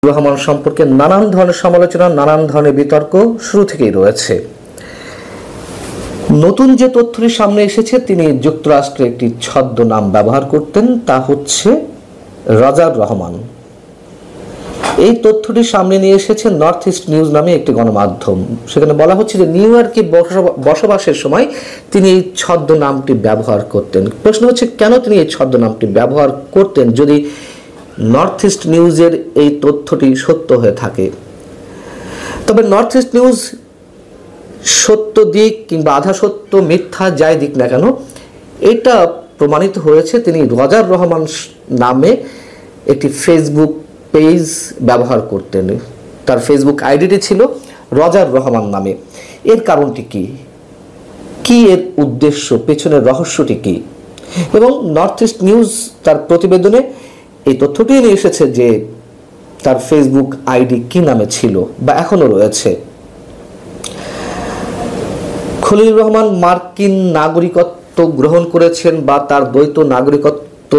রহমান সম্পর্কে নানান ধরনের সমালোচনা, নানান ধরনের বিতর্ক শুরু থেকেই রয়েছে। নতুন যে তথ্যটি সামনে এসেছে, তিনি যুক্তরাষ্ট্রে একটি ছদ্মনাম ব্যবহার করতেন, তা হচ্ছে রজার রহমান। এই তথ্যটি সামনে নিয়ে এসেছে নর্থ ইস্ট নিউজ নামে একটি গণমাধ্যম। সেখানে বলা হচ্ছে যে নিউ ইয়র্কে বসবাসের সময় তিনি এই ছদ্মনামটি ব্যবহার করতেন। প্রশ্ন হচ্ছে কেন তিনি এই ছদ্মনামটি ব্যবহার করতেন যদি নর্থ ইস্ট নিউজের এই তথ্যটি সত্য হয়ে থাকে। তবে নর্থ ইস্ট নিউজ সত্য দিক কিংবা আধা সত্য, মিথ্যা যাই দিক না কেন, এটা প্রমাণিত হয়েছে তিনি রজার রহমান নামে একটি ফেসবুক পেজ ব্যবহার করতেন। তার ফেসবুক আইডিটি ছিল রজার রহমান নামে। এর কারণটি কি, কি এর উদ্দেশ্য, পেছনের রহস্যটি কি? এবং নর্থ ইস্ট নিউজ তার প্রতিবেদনে এই তথ্যটি নিয়ে এসেছে যে তার ফেসবুক আইডি কি নামে ছিল বা এখনো রয়েছে। খলিলুর রহমান মার্কিন নাগরিকত্ব গ্রহণ করেছেন বা তার দ্বৈত নাগরিকত্ব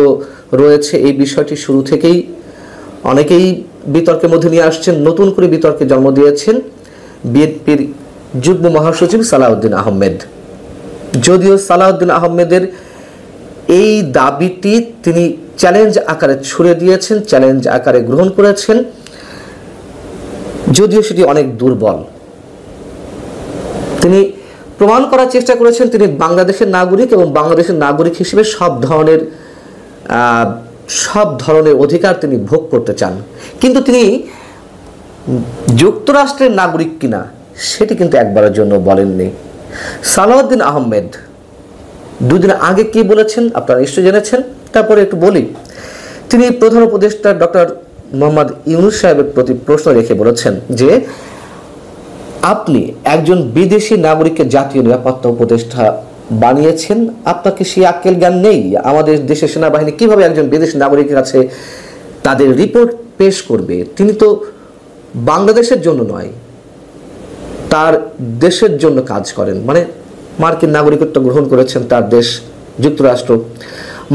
রয়েছে, এই বিষয়টি শুরু থেকেই অনেকেই বিতর্কের মধ্যে নিয়ে আসছেন। নতুন করে বিতর্কে জন্ম দিয়েছেন বিএনপির যুগ্ম মহাসচিব সালাউদ্দিন আহমেদ। যদিও সালাউদ্দিন আহমেদের এই দাবিটি তিনি চ্যালেঞ্জ আকারে ছুড়ে দিয়েছেন, চ্যালেঞ্জ আকারে গ্রহণ করেছেন, যদিও সেটি অনেক দুর্বল। তিনি প্রমাণ করার চেষ্টা করেছেন তিনি বাংলাদেশের নাগরিক এবং বাংলাদেশের নাগরিক হিসেবে সব ধরনের অধিকার তিনি ভোগ করতে চান। কিন্তু তিনি যুক্তরাষ্ট্রের নাগরিক কিনা সেটি কিন্তু একবারের জন্য বলেননি। সালাউদ্দিন আহমেদ দুদিন আগে কি বলেছেন আপনারা নিশ্চয়ই জেনেছেন, তারপরে একটু বলি। তিনি প্রধান উপদেষ্টা ডক্টর মোহাম্মদ ইউনূস সাহেবের প্রতি প্রশ্ন রেখে বলেছেন যে আপনি একজন বিদেশি নাগরিককে জাতীয় নিরাপত্তা উপদেষ্টা বানিয়েছেন, আপনার কি সেই আক্কেল জ্ঞান নেই? আমাদের দেশের সেনাবাহিনী কিভাবে একজন বিদেশি নাগরিকের কাছে তাদের রিপোর্ট পেশ করবে? তিনি তো বাংলাদেশের জন্য নয়, তার দেশের জন্য কাজ করেন, মানে মার্কিন নাগরিকত্ব গ্রহণ করেছেন তার দেশ যুক্তরাষ্ট্র।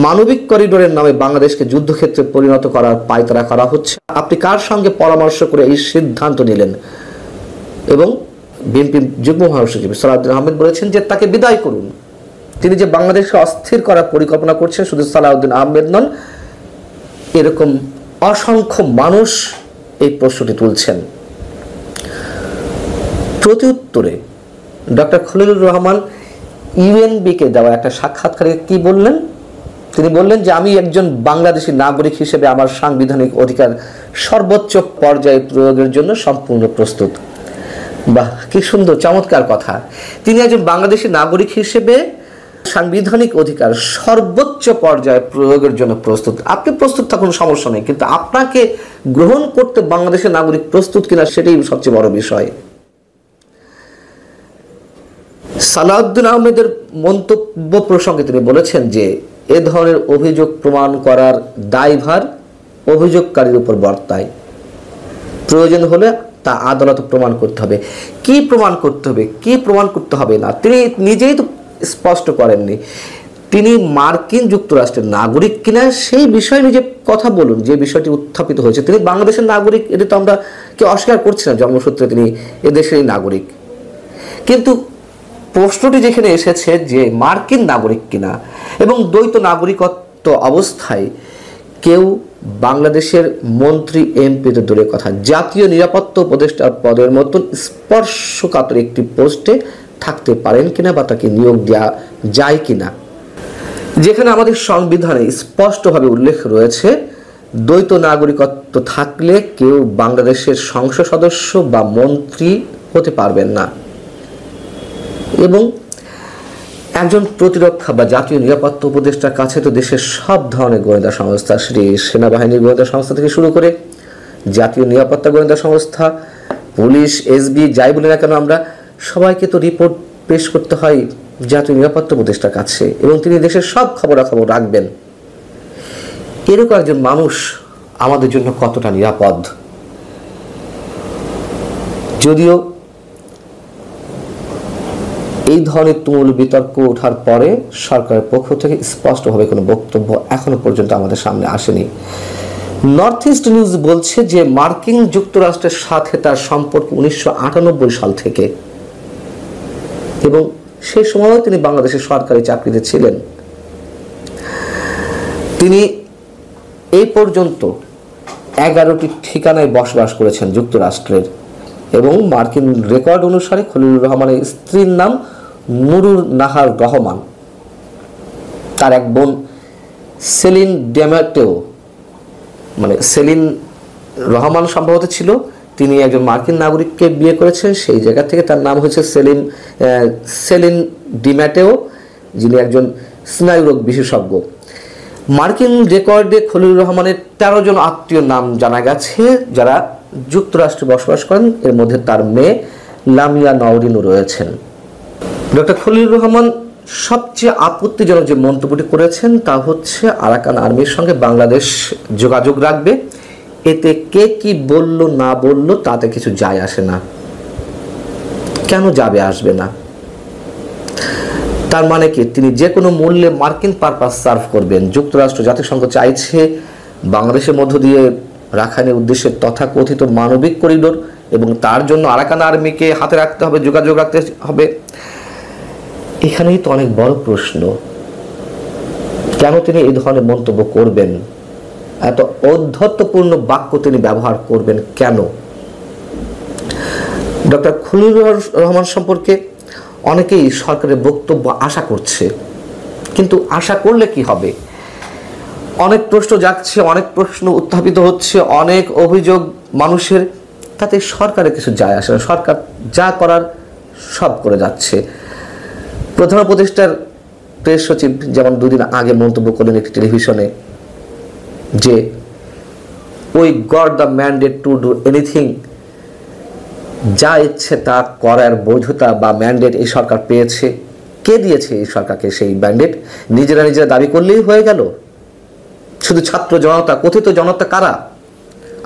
মানবিক করিডোরের নামে বাংলাদেশকে যুদ্ধক্ষেত্রে পরিণত করার পায়তারা করা হচ্ছে। আপনি কার সঙ্গে পরামর্শ করে এই সিদ্ধান্ত নিলেন? এবং বিএনপি যুগ্ম মহাসচিব সালাউদ্দিন আহমেদ বলেছেন যে তাকে বিদায় করুন। তিনি যে বাংলাদেশকে অস্থির করার পরিকল্পনা করছেন, শুধু সালাউদ্দিন আহমেদ নন, এরকম অসংখ্য মানুষ এই প্রশ্নটি তুলছেন। প্রত্যুত্তরে ডক্টর খলিলুর রহমান ইউএনবিকে দেওয়া একটা সাক্ষাৎকারে কি বললেন? তিনি বললেন যে আমি একজন বাংলাদেশি নাগরিক হিসেবে আমার সাংবিধানিক অধিকার সর্বোচ্চ পর্যায়ে প্রয়োগের জন্য সম্পূর্ণ প্রস্তুত। বাহ, কি সুন্দর, চমৎকার কথা। তিনি একজন বাংলাদেশি নাগরিক হিসেবে সাংবিধানিক অধিকার সর্বোচ্চ পর্যায়ে প্রয়োগের জন্য প্রস্তুত। আপনি প্রস্তুত থাকুন, সমস্যা নেই, কিন্তু আপনাকে গ্রহণ করতে বাংলাদেশের নাগরিক প্রস্তুত কিনা সেটাই সবচেয়ে বড় বিষয়। সালাউদ্দিন আহমেদের মন্তব্য প্রসঙ্গে তিনি বলেছেন যে এ ধরনের অভিযোগ প্রমাণ করার দায়ভার অভিযোগকারীর উপর বর্তায়। প্রয়োজন হলে তা আদালতে প্রমাণ করতে হবে। কি প্রমাণ করতে হবে, কি প্রমাণ করতে হবে না, তিনি নিজেই তো স্পষ্ট করেননি। তিনি মার্কিন যুক্তরাষ্ট্রের নাগরিক কিনা সেই বিষয়ে নিজে কথা বলুন। যে বিষয়টি উত্থাপিত হয়েছে, তিনি বাংলাদেশের নাগরিক, এটি তো আমরা কেউ অস্বীকার করছি না, জন্মসূত্রে তিনি এদেশেরই নাগরিক। কিন্তু প্রশ্নটি যেখানে এসেছে যে মার্কিন নাগরিক কিনা এবং দ্বৈত নাগরিকত্ব অবস্থায় কেউ বাংলাদেশের মন্ত্রী, এমপিতে দূরের কথা, জাতীয় নিরাপত্তা উপদেষ্টার পদের মতন স্পর্শকাতর একটি পোস্টে থাকতে পারেন কিনা বা তাকে নিয়োগ দেওয়া যায় কিনা, যেখানে আমাদের সংবিধানে স্পষ্টভাবে উল্লেখ রয়েছে দ্বৈত নাগরিকত্ব থাকলে কেউ বাংলাদেশের সংসদ সদস্য বা মন্ত্রী হতে পারবেন না। এবং একজন প্রতিরক্ষা বা জাতীয় নিরাপত্তা উপদেষ্টার কাছে তো দেশের সব ধরনের গোয়েন্দা সংস্থা, সেটি সেনাবাহিনীর গোয়েন্দা সংস্থা থেকে শুরু করে জাতীয় নিরাপত্তা গোয়েন্দা সংস্থা, পুলিশ, এসবি, যাই বলি না কেন আমরা, সবাইকে তো রিপোর্ট পেশ করতে হয় জাতীয় নিরাপত্তা উপদেষ্টার কাছে, এবং তিনি দেশের সব খবরাখবর রাখবেন। এরকম একজন মানুষ আমাদের জন্য কতটা নিরাপদ? যদিও এই ধরনের তুমুল বিতর্ক ওঠার পরে সরকারের পক্ষ থেকে স্পষ্টভাবে কোনো বক্তব্য এখনো পর্যন্ত আমাদের সামনে আসেনি। নর্থ ইস্ট নিউজ বলছে যে মার্কিন যুক্তরাষ্ট্রের সাথে তার সম্পর্ক 1998 সাল থেকে, এবং সেই সময়ও তিনি বাংলাদেশের সরকারি চাকরিতে ছিলেন। তিনি এই পর্যন্ত 11টি ঠিকানায় বসবাস করেছেন যুক্তরাষ্ট্রের, এবং মার্কিন রেকর্ড অনুসারে খলিলুর রহমানের স্ত্রীর নাম নুরুন নাহার রহমান। তার এক বোন সেলিন ডেমেটেও, মানে সেলিন রহমান সম্ভবত ছিল, তিনি একজন মার্কিন নাগরিককে বিয়ে করেছেন, সেই জায়গা থেকে তার নাম হয়েছে সেলিন ডিম্যাটেও, যিনি একজন স্নায়ুরোগ বিশেষজ্ঞ। মার্কিন রেকর্ডে খলিলুর রহমানের 13 জন আত্মীয় নাম জানা গেছে যারা যুক্তরাষ্ট্রে বসবাস করেন, এর মধ্যে তার মেয়ে লামিয়া নওরিনও রয়েছেন। ডক্টর খলিলুর রহমান সবচেয়ে আপত্তিজনক যে মন্তব্যটি করেছেন তা হচ্ছে আরাকান আর্মির সঙ্গে বাংলাদেশ যোগাযোগ রাখবে, এতে কে কি বলল না বলল তাতে কিছু যায় আসে না। কেন যাবে আসবে না? তার মানে কি তিনি যে কোনো মূল্যে মার্কিন পারপাস সার্ভ করবেন? যুক্তরাষ্ট্র জাতিসংঘ চাইছে বাংলাদেশের মধ্য দিয়ে রাখাইনের উদ্দেশ্যে তথাকথিত মানবিক করিডোর, এবং তার জন্য আরাকান আর্মিকে হাতে রাখতে হবে, যোগাযোগ রাখতে হবে। এখানেই তো অনেক বড় প্রশ্ন, কেন তিনি এই ধরনের মন্তব্য করবেন? এত ঔদ্ধত্যপূর্ণ বাক্য তিনি ব্যবহার করবেন কেন? ডক্টর খলিলুর রহমান সম্পর্কে অনেকেই সরকারের বক্তব্য আশা করছে, কিন্তু আশা করলে কি হবে? অনেক প্রশ্ন জাগছে, অনেক প্রশ্ন উত্থাপিত হচ্ছে, অনেক অভিযোগ মানুষের, তাতে সরকারের কিছু যায় আসে না। সরকার যা করার সব করে যাচ্ছে। প্রধান উপদেষ্টার প্রেস সচিব যেমন 2 দিন আগে মন্তব্য করলেন একটি টেলিভিশনে যে we got the mandate to do anything, যা ইচ্ছে তা করার বৈধতা বা ম্যান্ডেট এই সরকার পেয়েছে। কে দিয়েছে এই সরকারকে সেই ম্যান্ডেট? নিজেরা দাবি করলেই হয়ে গেল? শুধু ছাত্র জনতা, কথিত জনতা কারা?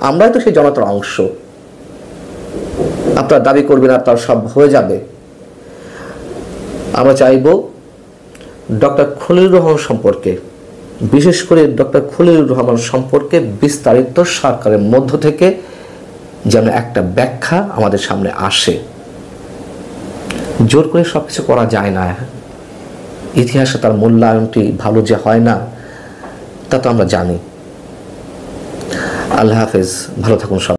আমরাই তো সেই জনতার অংশ। আপনারা দাবি করবেন আর তার সব হয়ে যাবে? আমরা চাইব ডক্টর খলিলুর রহমান সম্পর্কে, বিশেষ করে ডক্টর খলিলুর রহমান সম্পর্কে বিস্তারিত সরকারের মধ্য থেকে যেন একটা ব্যাখ্যা আমাদের সামনে আসে। জোর করে সবকিছু করা যায় না। ইতিহাসে তার মূল্যায়নটি ভালো যে হয় না তা তো আমরা জানি। আল্লাহ হাফেজ, ভালো থাকুন সব।